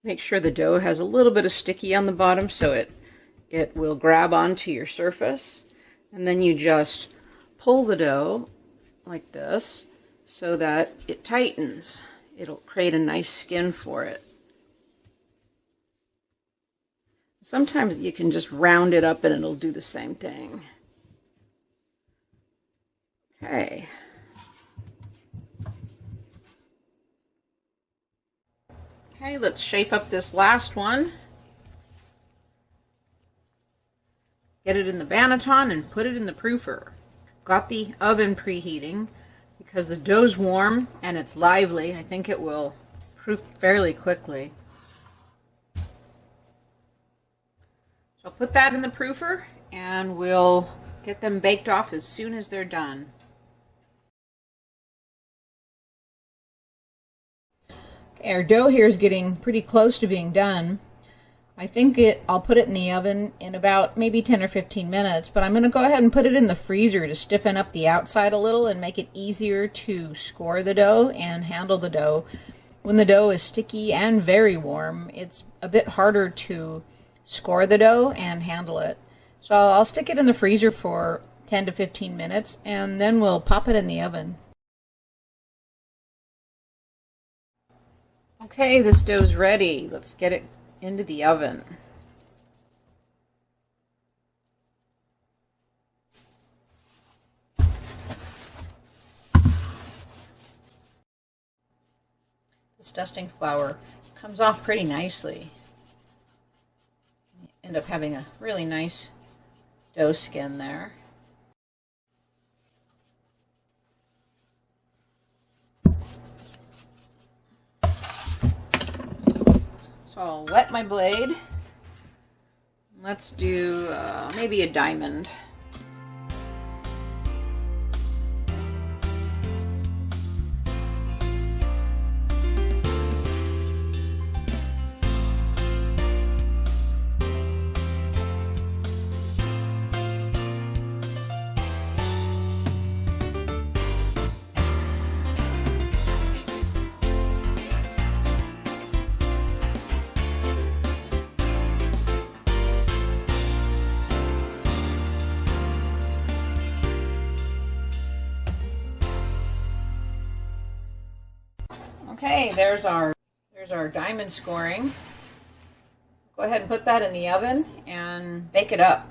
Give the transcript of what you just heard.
Make sure the dough has a little bit of sticky on the bottom so it will grab onto your surface. And then you just pull the dough like this so that it tightens. It'll create a nice skin for it. Sometimes you can just round it up and it'll do the same thing. Okay. Okay, let's shape up this last one. Get it in the banneton and put it in the proofer. Got the oven preheating because the dough's warm and it's lively. I think it will proof fairly quickly. So I'll put that in the proofer and we'll get them baked off as soon as they're done. Okay, our dough here is getting pretty close to being done. I think I'll put it in the oven in about maybe 10 or 15 minutes, but I'm going to go ahead and put it in the freezer to stiffen up the outside a little and make it easier to score the dough and handle the dough. When the dough is sticky and very warm, it's a bit harder to score the dough and handle it. So I'll stick it in the freezer for 10 to 15 minutes and then we'll pop it in the oven. Okay, this dough's ready. Let's get it into the oven. This dusting flour comes off pretty nicely. You end up having a really nice dough skin there. So I'll wet my blade. Let's do maybe a diamond. Okay, there's our diamond scoring. Go ahead and put that in the oven and bake it up.